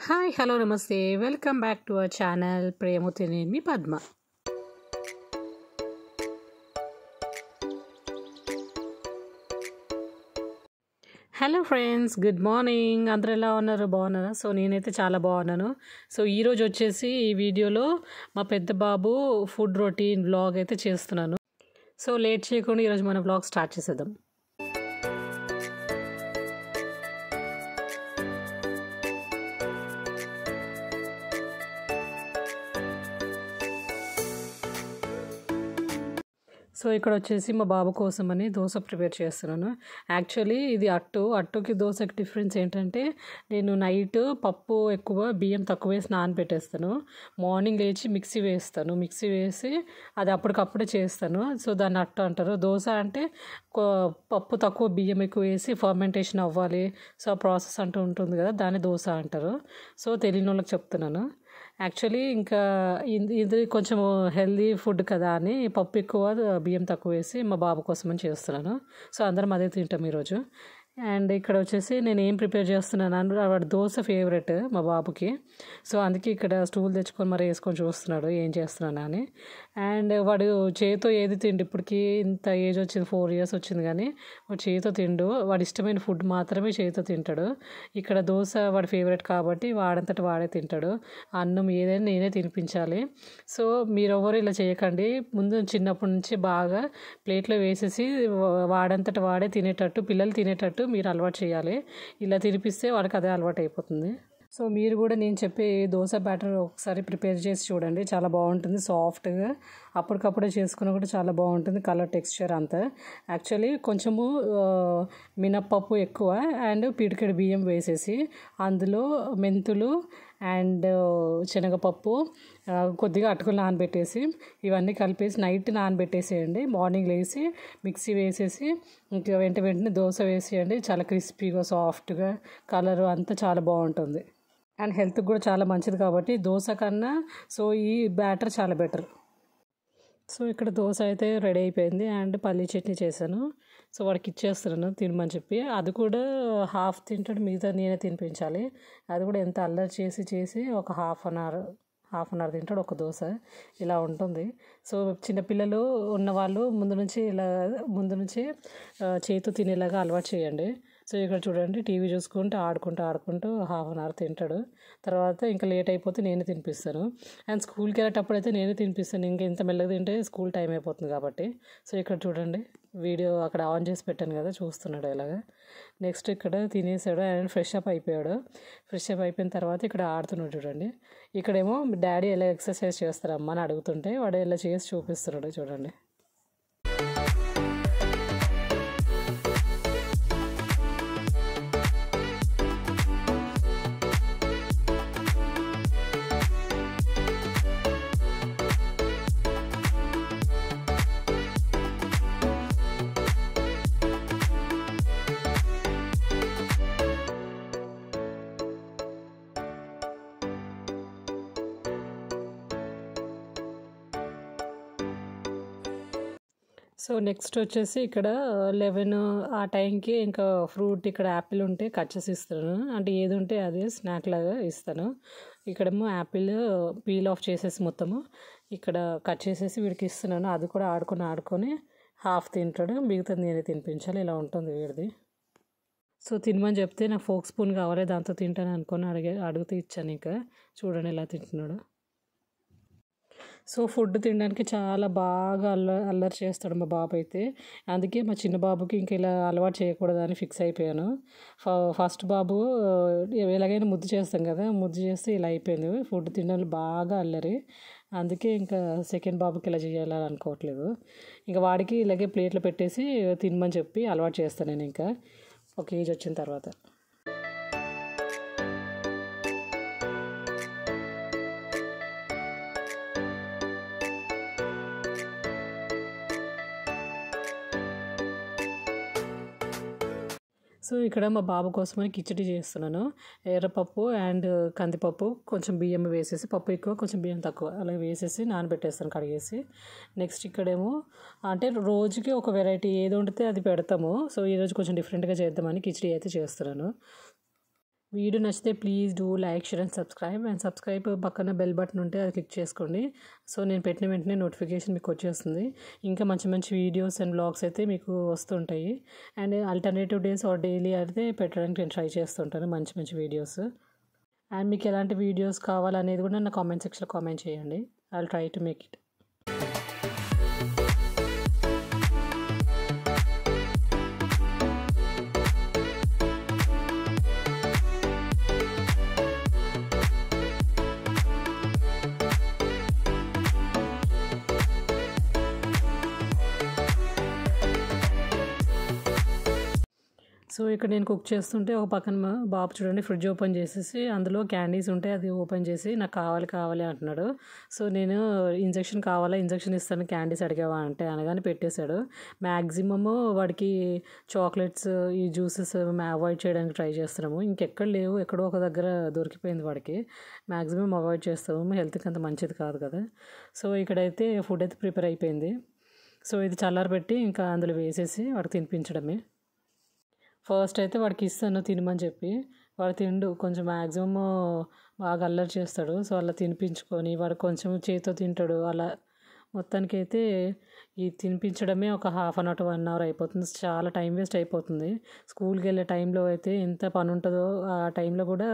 Hi hello namaste welcome back to our channel ప్రేమతో నేను మీ Padma. Hello friends, good morning. అందరూ ఎలా ఉన్నారు? బాగున్నారా? సో నేనైతే చాలా బాగున్నాను. సో ఈరోజు వచ్చేసి ఈ వీడియోలో మా పెద్ద బాబు ఫుడ్ రొటీన్ వ్లాగ్ అయితే చేస్తున్నాను. సో లేట్ చేయకుండా ఈరోజు మన వ్లాగ్ స్టార్ట్ చేసేద్దాం. సో ఇక్కడ వచ్చేసి మా బాబు కోసమని దోశ ప్రిపేర్ చేస్తున్నాను. యాక్చువల్లీ ఇది అట్టుకి దోశకి డిఫరెన్స్ ఏంటంటే, నేను నైట్ పప్పు ఎక్కువ బియ్యం తక్కువ వేసి నానబెట్టేస్తాను. మార్నింగ్ లేచి మిక్సీ వేసి అది అప్పటికప్పుడే చేస్తాను. సో దాన్ని అట్టు అంటారు. దోశ అంటే పప్పు తక్కువ బియ్యం ఎక్కువ వేసి ఫర్మెంటేషన్ అవ్వాలి. సో ఆ ప్రాసెస్ అంటూ ఉంటుంది కదా, దాన్ని దోశ అంటారు. సో తెలియని వాళ్ళకి చెప్తున్నాను. యాక్చువల్లీ ఇంకా ఇది కొంచెం హెల్దీ ఫుడ్ కదా అని పప్పు ఎక్కువ బియ్యం తక్కువ వేసి మా బాబు కోసమని చేస్తున్నాను. సో అందరం అదే తింటాం ఈరోజు. అండ్ ఇక్కడ వచ్చేసి నేను ఏం ప్రిపేర్ చేస్తున్నాను, వాడు దోశ ఫేవరెట్ మా బాబుకి. సో అందుకే ఇక్కడ స్టూల్ తెచ్చుకొని మరి వేసుకొని చూస్తున్నాడు ఏం చేస్తున్నాను అని. అండ్ వాడు చేతితో ఏది తిండు, ఇప్పటికి ఇంత ఏజ్ వచ్చింది, 4 years వచ్చింది, కానీ వాడు చేతితో తిండు. వాడు ఇష్టమైన ఫుడ్ మాత్రమే చేతితో తింటాడు. ఇక్కడ దోశ వాడి ఫేవరెట్ కాబట్టి వాడంతటి వాడే తింటాడు. అన్నం ఏదైనా నేనే తినిపించాలి. సో మీరెవరు ఇలా చేయకండి. ముందు చిన్నప్పటి నుంచి బాగా ప్లేట్లో వేసేసి వాడంతటి వాడే తినేటట్టు, పిల్లలు తినేటట్టు మీరు అలవాటు చేయాలి. ఇలా తినిపిస్తే వాడికి అదే అలవాటు అయిపోతుంది. సో మీరు కూడా నేను చెప్పే దోశ బ్యాటర్ ఒకసారి ప్రిపేర్ చేసి చూడండి, చాలా బాగుంటుంది. సాఫ్ట్గా అప్పటికప్పుడే చేసుకున్న కూడా చాలా బాగుంటుంది. కలర్ టెక్స్చర్ అంతా. యాక్చువల్లీ కొంచెము మినప్పప్పు ఎక్కువ అండ్ పిడికెడు బియ్యం వేసేసి అందులో మెంతులు అండ్ శనగపప్పు కొద్దిగా అటుకులు నానబెట్టేసి ఇవన్నీ కలిపేసి నైట్ నానబెట్టేసేయండి. మార్నింగ్ లేసి మిక్సీ వేసేసి ఇంకా వెంటనే దోశ వేసేయండి. చాలా క్రిస్పీగా సాఫ్ట్గా కలరు అంతా చాలా బాగుంటుంది. అండ్ హెల్త్కి కూడా చాలా మంచిది కాబట్టి దోశ కన్నా సో ఈ బ్యాటర్ చాలా బెటర్. సో ఇక్కడ దోశ అయితే రెడీ అయిపోయింది అండ్ పల్లీ చట్నీ చేశాను. సో వాడికి ఇచ్చేస్తున్నాను తినమని చెప్పి. అది కూడా హాఫ్ తింటాడు, మిగతా నేనే తినిపించాలి. అది కూడా ఎంత అల్లరి చేసి ఒక హాఫ్ అన్ అవర్ తింటాడు ఒక దోశ. ఇలా ఉంటుంది. సో చిన్నపిల్లలు ఉన్నవాళ్ళు ముందు నుంచి చేతితో తినేలాగా అలవాటు చేయండి. సో ఇక్కడ చూడండి, టీవీ చూసుకుంటూ ఆడుకుంటూ హాఫ్ అన్ అవర్ తింటాడు. తర్వాత ఇంకా లేట్ అయిపోతే నేనే తినిపిస్తాను. అండ్ స్కూల్కి వెళ్ళేటప్పుడు అయితే నేనే తినిపిస్తాను. ఇంకా ఇంత మెల్లగా తింటే స్కూల్ టైం అయిపోతుంది కాబట్టి. సో ఇక్కడ చూడండి, వీడియో అక్కడ ఆన్ చేసి పెట్టాను కదా, చూస్తున్నాడు ఇలాగా. నెక్స్ట్ ఇక్కడ తినేసాడు అండ్ ఫ్రెష్ అప్ అయిపోయిన తర్వాత ఇక్కడ ఆడుతున్నాడు చూడండి. ఇక్కడేమో డాడీ ఎలా ఎక్సర్సైజ్ చేస్తారమ్మా అని అడుగుతుంటే వాడు ఇలా చేసి చూపిస్తున్నాడు చూడండి. సో నెక్స్ట్ వచ్చేసి ఇక్కడ 11 ఆ టైంకి ఇంకా ఫ్రూట్, ఇక్కడ యాపిల్ ఉంటే కట్ చేసి ఇస్తాను. అంటే ఏది ఉంటే అది స్నాక్ లాగా ఇస్తాను. ఇక్కడేమో యాపిల్ పీల్ ఆఫ్ చేసేసి మొత్తము ఇక్కడ కట్ చేసేసి వీడికి ఇస్తున్నాను. అది కూడా ఆడుకొని హాఫ్ తింటాడు, మిగతా నేనే తినిపించాలి. ఇలా ఉంటుంది వీడిది. సో తినమని చెప్తే నాకు ఫోక్ స్పూన్ కావాలి, దాంతో తింటాను అనుకొని అడిగితే ఇచ్చాను. ఇంకా చూడండి ఎలా తింటున్నాడు. సో ఫుడ్ తినడానికి చాలా బాగా అల్లరి చేస్తాడు మా బాబు అయితే. అందుకే మా చిన్న బాబుకి ఇంకా ఇలా అలవాటు చేయకూడదని ఫిక్స్ అయిపోయాను. ఫస్ట్ బాబు ఎలాగైనా ముద్దు చేస్తాం కదా, ముద్దు చేస్తే ఇలా అయిపోయింది. ఫుడ్ తినడానికి బాగా అల్లరి. అందుకే ఇంకా సెకండ్ బాబుకి ఇలా చేయాలని అనుకోవట్లేదు. ఇంకా వాడికి ఇలాగే ప్లేట్లో పెట్టేసి తినమని చెప్పి అలవాటు చేస్తాను నేను ఇంకా ఒక ఏజ్ వచ్చిన తర్వాత. సో ఇక్కడ మా బాబు కోసమని కిచడి చేస్తున్నాను. ఎర్రపప్పు అండ్ కందిపప్పు కొంచెం బియ్యం వేసేసి, పప్పు ఎక్కువ కొంచెం బియ్యం తక్కువ అలా వేసేసి నానబెట్టేస్తాను కడిగేసి. నెక్స్ట్ ఇక్కడేమో అంటే రోజుకి ఒక వెరైటీ ఏది వండితే అది పెడతాము. సో ఈరోజు కొంచెం డిఫరెంట్గా చేద్దామని కిచడి అయితే చేస్తున్నాను. వీడియో నచ్చితే please do like, share and subscribe. And subscribe పక్కన బెల్ బటన్ ఉంటే అది క్లిక్ చేసుకోండి. సో నేను పెట్టిన వెంటనే నోటిఫికేషన్ మీకు వచ్చేస్తుంది. ఇంకా మంచి మంచి వీడియోస్ అండ్ బ్లాగ్స్ అయితే మీకు వస్తుంటాయి. And alternative days or daily అయితే పెట్టడానికి నేను ట్రై చేస్తుంటాను మంచి మంచి వీడియోస్. అండ్ మీకు ఎలాంటి వీడియోస్ కావాలనేది కూడా నా కామెంట్ సెక్షన్లో కామెంట్ చేయండి. I will try to make it. So ఇక్కడ నేను కుక్ చేస్తుంటే ఒక పక్కన బాబు చూడండి ఫ్రిడ్జ్ ఓపెన్ చేసేసి అందులో క్యాండీస్ ఉంటే అది ఓపెన్ చేసి నాకు కావాలి అంటున్నాడు. సో నేను ఇంజెక్షన్ కావాలా, ఇంజెక్షన్ ఇస్తాను, క్యాండీస్ అడిగావా అంటే అనగానే పెట్టేశాడు. మ్యాక్సిమము వాడికి చాక్లెట్స్ ఈ జ్యూసెస్ అవాయిడ్ చేయడానికి ట్రై చేస్తున్నాము. ఇంకెక్కడ లేవు, ఎక్కడో ఒక దగ్గర దొరికిపోయింది వాడికి. మ్యాక్సిమం అవాయిడ్ చేస్తాము, హెల్త్కి అంత మంచిది కాదు కదా. సో ఇక్కడైతే ఫుడ్ అయితే ప్రిపేర్ అయిపోయింది. సో ఇది చల్లారబెట్టి ఇంకా అందులో వేసేసి వాడికి తినిపించడమే. ఫస్ట్ అయితే వాడికి ఇస్తాను తినమని చెప్పి, వాడు తిండు, కొంచెం మ్యాక్సిమమ్ బాగా అల్లరి చేస్తాడు. సో అలా తినిపించుకొని వాడు కొంచెం చేతితో తింటాడు. అలా మొత్తానికి అయితే ఈ తినిపించడమే ఒక half an hour to 1 hour అయిపోతుంది. చాలా టైం వేస్ట్ అయిపోతుంది. స్కూల్కి వెళ్ళే టైంలో అయితే ఎంత పని ఉంటుందో ఆ టైంలో కూడా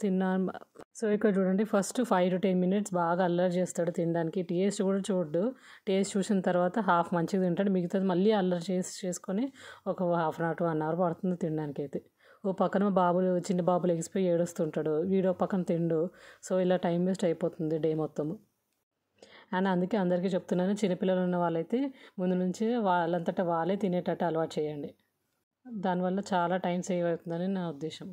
తిన్నా. సో ఇక్కడ చూడండి ఫస్ట్ 5 to 10 minutes బాగా అల్లరి చేస్తాడు తినడానికి. టేస్ట్ కూడా చూడ్డు. టేస్ట్ చూసిన తర్వాత హాఫ్ మంచిగా తింటాడు, మిగతాది మళ్ళీ అల్లరి చేసుకొని ఒక half an hour to 1 hour పడుతుంది తినడానికి అయితే. ఓ పక్కన చిన్న బాబు లెగిసిపోయి ఏడుస్తుంటాడు, వీడో పక్కన తిండు. సో ఇలా టైం వేస్ట్ అయిపోతుంది డే మొత్తము. అండ్ అందుకే అందరికీ చెప్తున్నాను, చిన్నపిల్లలు ఉన్న వాళ్ళైతే ముందు నుంచి వాళ్ళంతటా వాళ్ళే తినేటట్టు అలవాటు చేయండి. దానివల్ల చాలా టైం సేవ్ అవుతుందని నా ఉద్దేశం.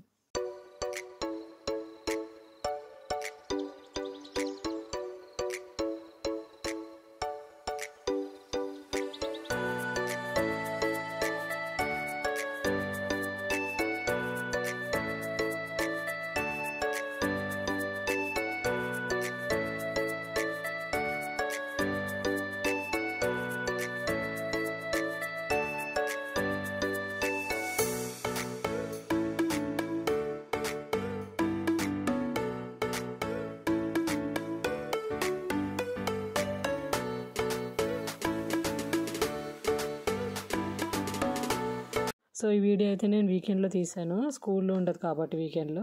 సో ఈ వీడియో అయితే నేను వీకెండ్లో తీసాను, స్కూల్లో ఉండదు కాబట్టి వీకెండ్లో.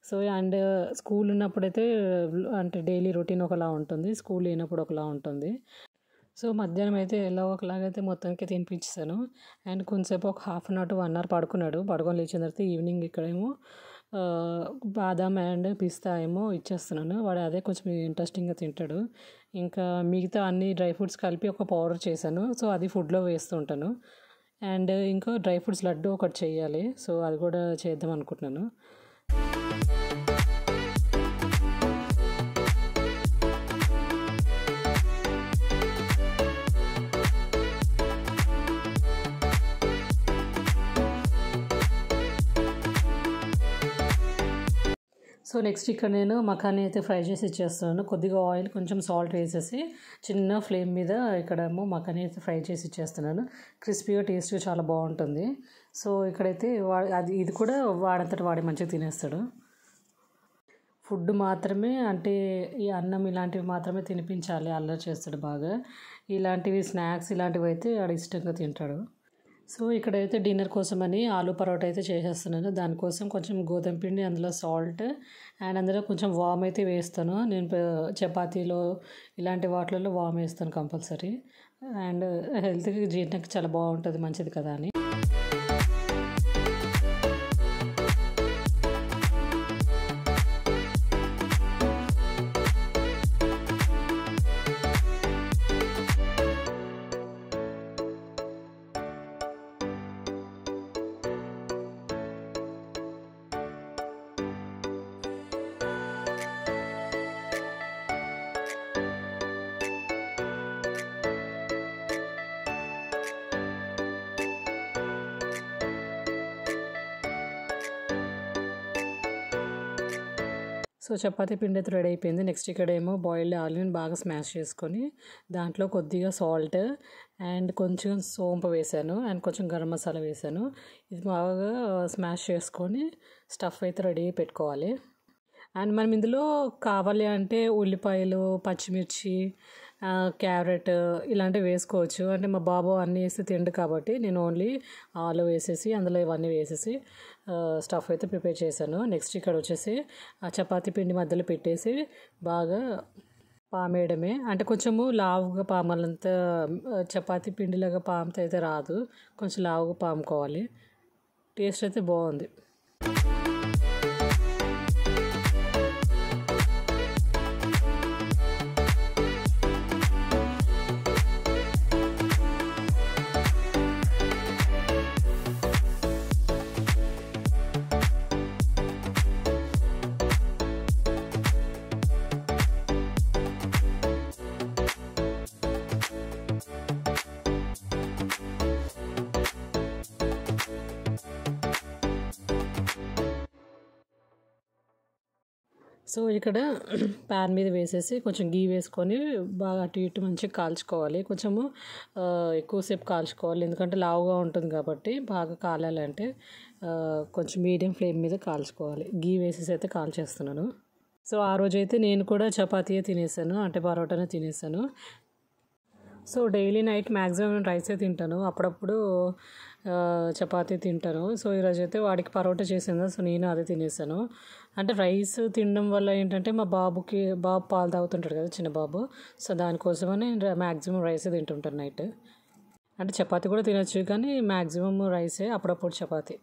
సో అండ్ స్కూల్ ఉన్నప్పుడైతే అంటే డైలీ రొటీన్ ఒకలా ఉంటుంది, స్కూల్ లేనప్పుడు ఒకలా ఉంటుంది. సో మధ్యాహ్నం అయితే ఎలా ఒకలాగైతే మొత్తానికి తినిపించేసాను. అండ్ కొంతసేపు ఒక half an hour to 1 hour పడుకున్నాడు. పడుకొని లేచిన తర్వాత ఈవినింగ్ ఇక్కడేమో బాదాం అండ్ పిస్తా ఏమో ఇచ్చేస్తున్నాను. వాడు అదే కొంచెం ఇంట్రెస్టింగ్గా తింటాడు. ఇంకా మిగతా అన్ని డ్రై ఫ్రూట్స్ కలిపి ఒక పౌడర్ చేశాను. సో అది ఫుడ్లో వేస్తుంటాను. అండ్ ఇంకా డ్రై ఫ్రూట్స్ లడ్డు ఒకటి చేయాలి. సో అది కూడా చేద్దాం అనుకుంటున్నాను. సో నెక్స్ట్ ఇక్కడ నేను మఖానీ అయితే ఫ్రై చేసి ఇచ్చేస్తున్నాను. కొద్దిగా ఆయిల్ కొంచెం సాల్ట్ వేసేసి చిన్న ఫ్లేమ్ మీద ఇక్కడేమో మఖానీ అయితే ఫ్రై చేసి ఇచ్చేస్తున్నాను. క్రిస్పీగా టేస్ట్గా చాలా బాగుంటుంది. సో ఇక్కడైతే ఇది కూడా వాడంతట వాడే మంచిగా తినేస్తాడు. ఫుడ్ మాత్రమే అంటే ఈ అన్నం ఇలాంటివి మాత్రమే తినిపించాలి, అల్లరి చేస్తాడు బాగా. ఇలాంటివి స్నాక్స్ ఇలాంటివి అయితే వాడు ఇష్టంగా తింటాడు. సో ఇక్కడైతే డిన్నర్ కోసమని ఆలూ పరోటా అయితే చేసేస్తున్నాను. దానికోసం కొంచెం గోధుమ పిండి, అందులో సాల్ట్ అండ్ అందులో కొంచెం వామ్ అయితే వేస్తాను. నేను చపాతీలో ఇలాంటి వాటిలలో వామ్ వేస్తాను కంపల్సరీ. అండ్ హెల్త్కి జీర్ణకి చాలా బాగుంటుంది, మంచిది కదా అని. సో చపాతీ పిండి అయితే రెడీ అయిపోయింది. నెక్స్ట్ ఇక్కడేమో బాయిల్డ్ ఆనియన్ బాగా స్మాష్ చేసుకొని దాంట్లో కొద్దిగా సాల్ట్ అండ్ కొంచెం సోంపు వేసాను అండ్ కొంచెం గరం మసాలా వేసాను. ఇది బాగా స్మాష్ చేసుకొని స్టఫ్ అయితే రెడీ పెట్టుకోవాలి. అండ్ మనం ఇందులో కావాలి అంటే ఉల్లిపాయలు, పచ్చిమిర్చి, క్యారెట్ ఇలాంటివి వేసుకోవచ్చు. అంటే మా బాబు అన్నీ వేసి తిండు కాబట్టి నేను ఓన్లీ ఆలు వేసేసి అందులో ఇవన్నీ వేసేసి స్టఫ్ అయితే ప్రిపేర్ చేశాను. నెక్స్ట్ ఇక్కడ వచ్చేసి ఆ చపాతీ పిండి మధ్యలో పెట్టేసి బాగా పామేయడమే. అంటే కొంచెము లావుగా పామాలంత చపాతీ పిండిలాగా పామితే అయితే రాదు, కొంచెం లావుగా పాముకోవాలి. టేస్ట్ అయితే బాగుంది. సో ఇక్కడ ప్యాన్ మీద వేసేసి కొంచెం గీ వేసుకొని బాగా అటు ఇటు మంచిగా కాల్చుకోవాలి. కొంచెము ఎక్కువసేపు కాల్చుకోవాలి, ఎందుకంటే లావుగా ఉంటుంది కాబట్టి బాగా కాలాలంటే కొంచెం మీడియం ఫ్లేమ్ మీద కాల్చుకోవాలి. గీ వేసేసి అయితే కాల్చేస్తున్నాను. సో ఆ రోజైతే నేను కూడా చపాతీయే తినేసాను, అంటే పరోటానే తినేసాను. సో డైలీ నైట్ మ్యాక్సిమం రైసే తింటాను, అప్పుడప్పుడు చపాతీ తింటాను. సో ఈరోజు అయితే వాడికి పరోటా చేసిందా, సో నేను అదే తినేసాను. అంటే రైస్ తినడం వల్ల ఏంటంటే మా బాబు పాలు తాగుతుంటాడు కదా, చిన్న బాబు. సో దానికోసమని మ్యాక్సిమం రైసే తింటుంటాను నైట్. అంటే చపాతీ కూడా తినచ్చు, కానీ మ్యాక్సిమం రైసే, అప్పుడప్పుడు చపాతీ.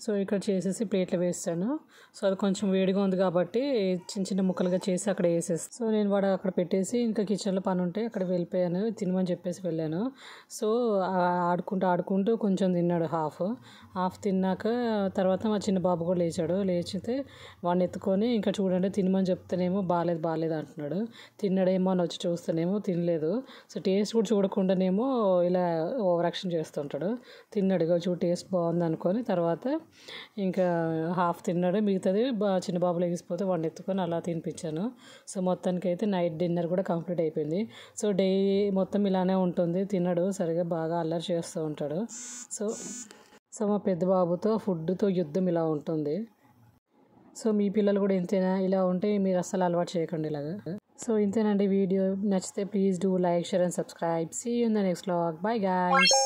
సో ఇక్కడ చేసేసి ప్లేట్లో వేస్తాను. సో అది కొంచెం వేడిగా ఉంది కాబట్టి చిన్న చిన్న ముక్కలుగా చేసి అక్కడ వేసేస్తాను. సో నేను వాడు అక్కడ పెట్టేసి ఇంకా కిచెన్లో పని ఉంటే అక్కడ వెళ్ళిపోయాను, తినమని చెప్పేసి వెళ్ళాను. సో ఆడుకుంటూ కొంచెం తిన్నాడు, హాఫ్ తిన్నాక తర్వాత మా చిన్న బాబు కూడా లేచితే వాడిని ఎత్తుకొని ఇంకా చూడండి తినమని చెప్తేనేమో బాగాలేదు అంటున్నాడు. తిన్నాడేమో అని వచ్చి చూస్తేనేమో తినలేదు. సో టేస్ట్ కూడా చూడకుండానేమో ఇలా ఓవర్ యాక్షన్ చేస్తుంటాడు. తిన్నాడు, టేస్ట్ బాగుంది అనుకొని తర్వాత ఇంకా హాఫ్ తిన్నాడు, మిగతాది చిన్న బాబు లేగిపోతే వాడిని ఎత్తుకొని అలా తినిపించాను. సో మొత్తానికి అయితే నైట్ డిన్నర్ కూడా కంప్లీట్ అయిపోయింది. సో డే మొత్తం ఇలానే ఉంటుంది, తినడు సరిగా, బాగా అల్లరి చేస్తూ ఉంటాడు. సో మా పెద్ద బాబుతో ఫుడ్తో యుద్ధం ఇలా ఉంటుంది. సో మీ పిల్లలు కూడా ఇంతేనా? ఇలా ఉంటే మీరు అస్సలు అలవాటు చేయకండి ఇలాగా. సో ఇంతేనండి వీడియో. నచ్చితే please do like, share and subscribe. See you in the next vlog. Bye guys.